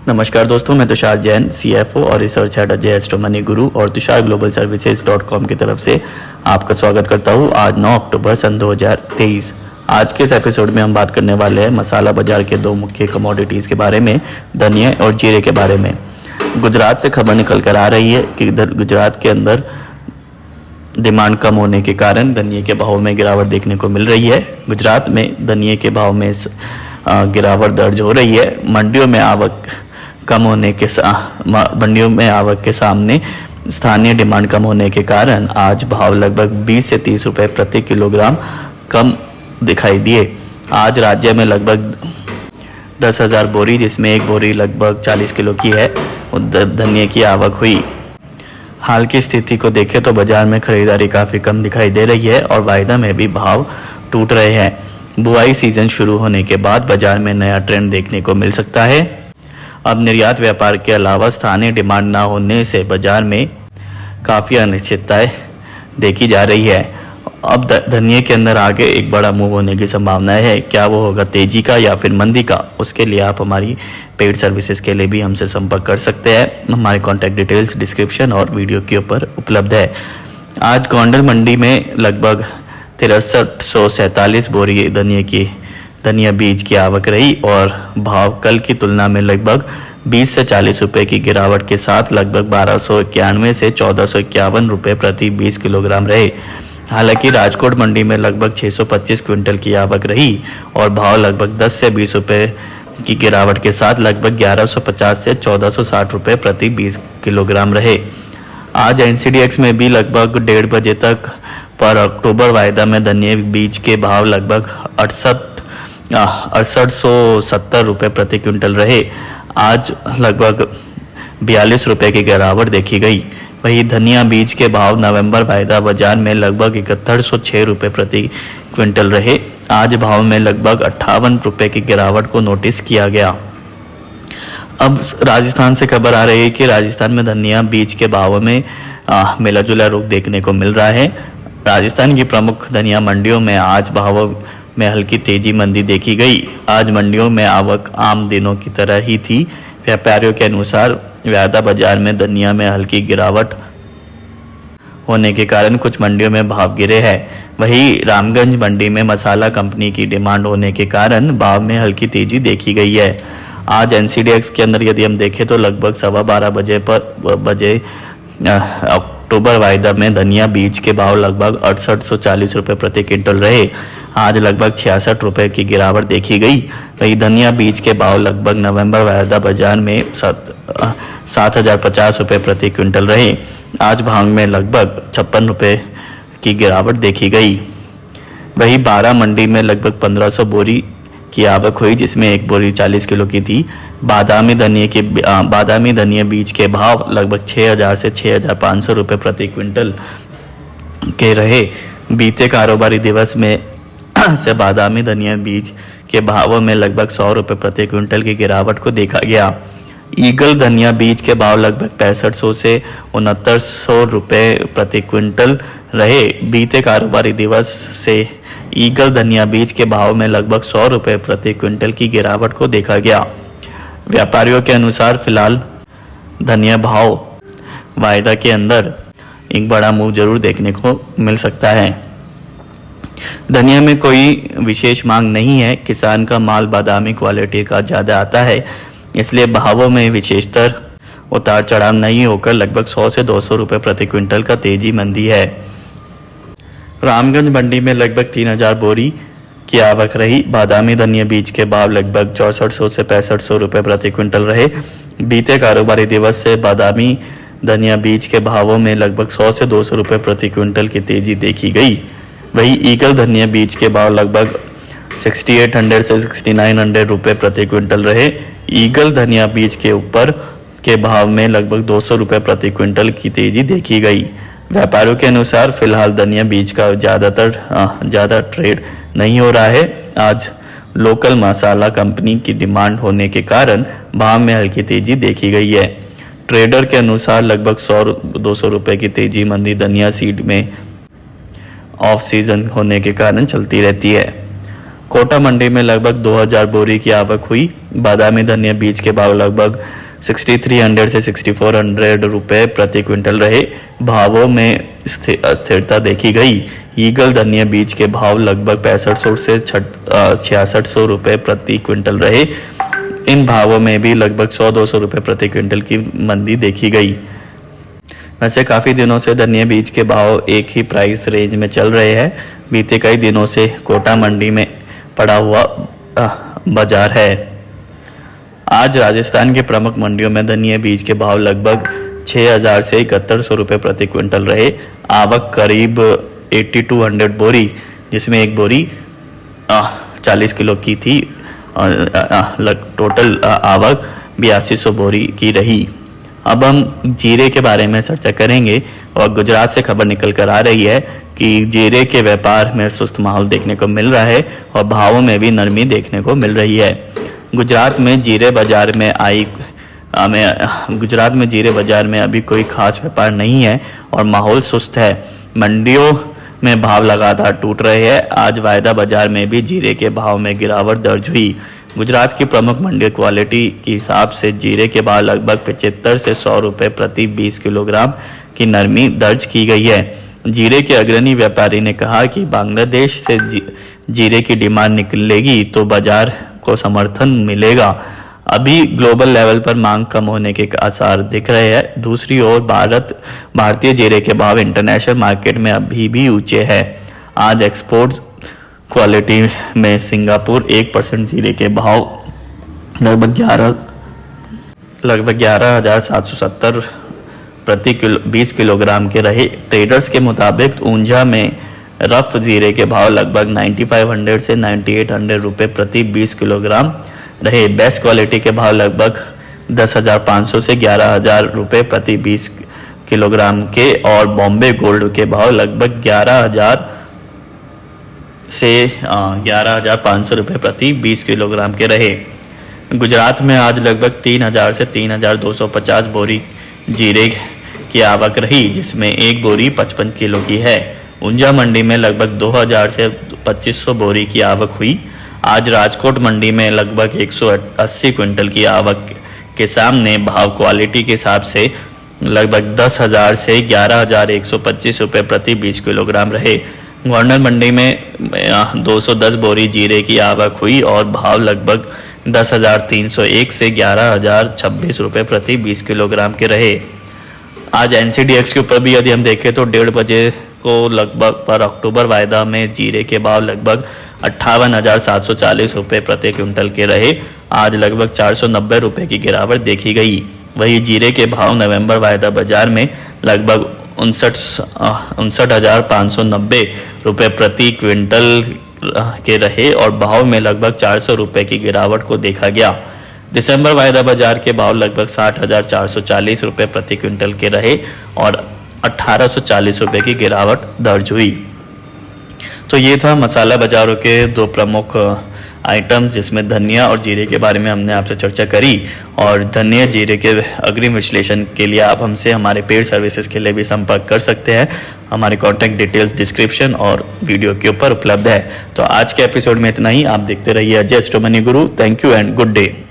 नमस्कार दोस्तों, मैं तुषार जैन, CFO और research head Ajay astro money गुरु और तुषार ग्लोबल सर्विसेज.com की तरफ से आपका स्वागत करता हूँ। आज 9 अक्टूबर सन 2023। आज के इस एपिसोड में हम बात करने वाले हैं मसाला बाजार के दो मुख्य कमोडिटीज़ के बारे में, धनिया और जीरे के बारे में। गुजरात से खबर निकल कर आ रही है कि गुजरात के अंदर डिमांड कम होने के कारण धनिया के भाव में गिरावट देखने को मिल रही है। गुजरात में धनिया के भाव में गिरावट दर्ज हो रही है। मंडियों में आवक के सामने स्थानीय डिमांड कम होने के कारण आज भाव लगभग 20 से 30 रुपए प्रति किलोग्राम कम दिखाई दिए। आज राज्य में लगभग 10,000 बोरी, जिसमें एक बोरी लगभग 40 किलो की है, धनिया की आवक हुई। हाल की स्थिति को देखें तो बाजार में खरीदारी काफ़ी कम दिखाई दे रही है और वायदा में भी भाव टूट रहे हैं। बुआई सीजन शुरू होने के बाद बाजार में नया ट्रेंड देखने को मिल सकता है। अब निर्यात व्यापार के अलावा स्थानीय डिमांड न होने से बाजार में काफ़ी अनिश्चितताएं देखी जा रही है। अब धनिया के अंदर आगे एक बड़ा मूव होने की संभावना है। क्या वो होगा तेजी का या फिर मंदी का, उसके लिए आप हमारी पेड सर्विसेज के लिए भी हमसे संपर्क कर सकते हैं। हमारे कॉन्टैक्ट डिटेल्स डिस्क्रिप्शन और वीडियो के ऊपर उपलब्ध है। आज गोंडल मंडी में लगभग 6347 बोरी धनिया बीज की आवक रही और भाव कल की तुलना में लगभग 20 से 40 रुपए की गिरावट के साथ लगभग 1291 से 1451 रुपए प्रति 20 किलोग्राम रहे। हालांकि राजकोट मंडी में लगभग 625 क्विंटल की आवक रही और भाव लगभग 10 से 20 रुपए की गिरावट के साथ लगभग 1150 से 1460 रुपए प्रति 20 किलोग्राम रहे। आज NCDX में भी लगभग 1:30 बजे तक पर अक्टूबर वायदा में धनिया बीज के भाव लगभग 6870 रुपये प्रति क्विंटल रहे। आज लगभग 42 रुपये की गिरावट देखी गई। वही धनिया बीज के भाव नवंबर वायदा बाजार में लगभग 7106 रुपये प्रति क्विंटल रहे। आज भाव में लगभग 58 रुपये की गिरावट को नोटिस किया गया। अब राजस्थान से खबर आ रही है कि राजस्थान में धनिया बीज के भाव में मिला जुला रुख देखने को मिल रहा है। राजस्थान की प्रमुख धनिया मंडियों में आज भाव में हल्की तेजी मंदी देखी गई। आज मंडियों में आवक आम दिनों की तरह ही थी। व्यापारियों के अनुसार वायदा बाजार में धनिया में हल्की गिरावट होने के कारण कुछ मंडियों में भाव गिरे हैं। वहीं रामगंज मंडी में मसाला कंपनी की डिमांड होने के कारण भाव में हल्की तेजी देखी गई है। आज NCDX के अंदर यदि हम देखें तो लगभग 12:15 बजे अक्टूबर वायदा में धनिया बीज के भाव लगभग 6840 रुपये प्रति क्विंटल रहे। आज लगभग 66 रुपये की गिरावट देखी गई। वही धनिया बीज के भाव लगभग नवंबर वायदा बाजार में 7050 रुपये प्रति क्विंटल रहे। आज भाव में लगभग 56 रुपये की गिरावट देखी गई। वही 12 मंडी में लगभग 1500 बोरी की आवक हुई, जिसमें एक बोरी 40 किलो की थी। बादामी धनिया बीज के भाव लगभग 6000 से 6500 रुपये प्रति क्विंटल के रहे। बीते कारोबारी दिवस में से बादामी धनिया बीज के भावों में लगभग 100 रुपये प्रति क्विंटल की गिरावट को देखा गया। ईगल धनिया बीज के भाव लगभग 6500 से 6900 रुपये प्रति क्विंटल रहे। बीते कारोबारी दिवस से ईगल धनिया बीज के भाव में लगभग 100 रुपये प्रति क्विंटल की गिरावट को देखा गया। व्यापारियों के अनुसार फिलहाल धनिया भाव वायदा के अंदर एक बड़ा मूव जरूर देखने को मिल सकता है। धनिया में कोई विशेष मांग नहीं है। किसान का माल बादामी क्वालिटी का ज़्यादा आता है, इसलिए भावों में विशेषतर उतार चढ़ाव नहीं होकर लगभग 100 से 200 रुपये प्रति क्विंटल का तेजी मंदी है। रामगंज मंडी में लगभग 3000 बोरी की आवक रही। बादामी धनिया बीज के भाव लगभग 6400 से 6500 रुपये प्रति क्विंटल रहे। बीते कारोबारी दिवस से बादामी धनिया बीज के भावों में लगभग 100 से 200 रुपये प्रति क्विंटल की तेजी देखी गई। वही ईगल धनिया बीज के भाव लगभग 6800 से 6900 रुपये प्रति क्विंटल रहे। ईगल धनिया बीज के ऊपर के भाव में लगभग 200 रुपये प्रति क्विंटल की तेजी देखी गई। व्यापारियों के अनुसार फिलहाल धनिया बीज का ज़्यादा ट्रेड नहीं हो रहा है। आज लोकल मसाला कंपनी की डिमांड होने के कारण भाव में हल्की तेजी देखी गई है। ट्रेडर के अनुसार लगभग 100-200 रुपये की तेजी मंदी धनिया सीड में ऑफ सीजन होने के कारण चलती रहती है। कोटा मंडी में लगभग 2000 बोरी की आवक हुई। बादामी धनिया बीज के भाव लगभग 6300 से 6400 रुपए प्रति क्विंटल रहे। भावों में स्थिरता देखी गई। ईगल धनिया बीज के भाव लगभग 6500 से 6600 रुपए प्रति क्विंटल रहे। इन भावों में भी लगभग 100-200 रुपए प्रति क्विंटल की मंदी देखी गई। वैसे काफ़ी दिनों से धनिया बीज के भाव एक ही प्राइस रेंज में चल रहे हैं। बीते कई दिनों से कोटा मंडी में पड़ा हुआ बाजार है। आज राजस्थान के प्रमुख मंडियों में धनिया बीज के भाव लगभग 6000 से 7100 रुपये प्रति क्विंटल रहे। आवक करीब 8200 बोरी, जिसमें एक बोरी 40 किलो की थी। टोटल आवक 8200 बोरी की रही। अब हम जीरे के बारे में चर्चा करेंगे और गुजरात से खबर निकल कर आ रही है कि जीरे के व्यापार में सुस्त माहौल देखने को मिल रहा है और भावों में भी नरमी देखने को मिल रही है। गुजरात में जीरे बाजार में अभी कोई खास व्यापार नहीं है और माहौल सुस्त है। मंडियों में भाव लगातार टूट रहे हैं। आज वायदा बाजार में भी जीरे के भाव में गिरावट दर्ज हुई। गुजरात की प्रमुख मंडी क्वालिटी के हिसाब से जीरे के भाव लगभग 75 से 100 रुपये प्रति 20 किलोग्राम की नरमी दर्ज की गई है। जीरे के अग्रणी व्यापारी ने कहा कि बांग्लादेश से जीरे की डिमांड निकलेगी तो बाजार को समर्थन मिलेगा। अभी ग्लोबल लेवल पर मांग कम होने के आसार दिख रहे हैं। दूसरी ओर भारतीय जीरे के भाव इंटरनेशनल मार्केट में अभी भी ऊंचे हैं। आज एक्सपोर्ट क्वालिटी में सिंगापुर 1% जीरे के भाव लगभग 11,770 प्रति 20 किलोग्राम के रहे। ट्रेडर्स के मुताबिक ऊंझा में रफ जीरे के भाव लगभग 9500 से 9800 रुपये प्रति 20 किलोग्राम रहे। बेस्ट क्वालिटी के भाव लगभग 10,500 से 11,000 रुपये प्रति 20 किलोग्राम के और बॉम्बे गोल्ड के भाव लगभग 11,000 से 11,500 रुपये प्रति 20 किलोग्राम के रहे। गुजरात में आज लगभग 3,000 से 3,250 बोरी जीरे की आवक रही, जिसमें एक बोरी 55 किलो की है। ऊंझा मंडी में लगभग 2,000 से 2,500 बोरी की आवक हुई। आज राजकोट मंडी में लगभग 180 क्विंटल की आवक के सामने भाव क्वालिटी के हिसाब से लगभग 10,000 से 11,125 रुपये प्रति 20 किलोग्राम रहे। ग्वालियर मंडी में 210 बोरी जीरे की आवक हुई और भाव लगभग 10,301 से 11,026 रुपये प्रति 20 किलोग्राम के रहे। आज NCDX के ऊपर भी यदि हम देखें तो 1:30 बजे को लगभग पर अक्टूबर वायदा में जीरे के भाव लगभग 58,740 रुपये प्रति क्विंटल के रहे। आज लगभग 490 रुपये की गिरावट देखी गई। वही जीरे के भाव नवंबर वायदा बाजार में लगभग 59,590 रुपये प्रति क्विंटल के रहे और भाव में लगभग 400 रुपये की गिरावट को देखा गया। दिसंबर वायदा बाजार के भाव लगभग 60,440 रुपये प्रति क्विंटल के रहे और 1,840 रुपये की गिरावट दर्ज हुई। तो ये था मसाला बाजारों के दो प्रमुख आइटम्स, जिसमें धनिया और जीरे के बारे में हमने आपसे चर्चा करी। और धनिया जीरे के अग्रिम विश्लेषण के लिए आप हमसे हमारे पेड सर्विसेज के लिए भी संपर्क कर सकते हैं। हमारे कॉन्टैक्ट डिटेल्स डिस्क्रिप्शन और वीडियो के ऊपर उपलब्ध है। तो आज के एपिसोड में इतना ही। आप देखते रहिए Ajay astro money Guru. Thank you and good day.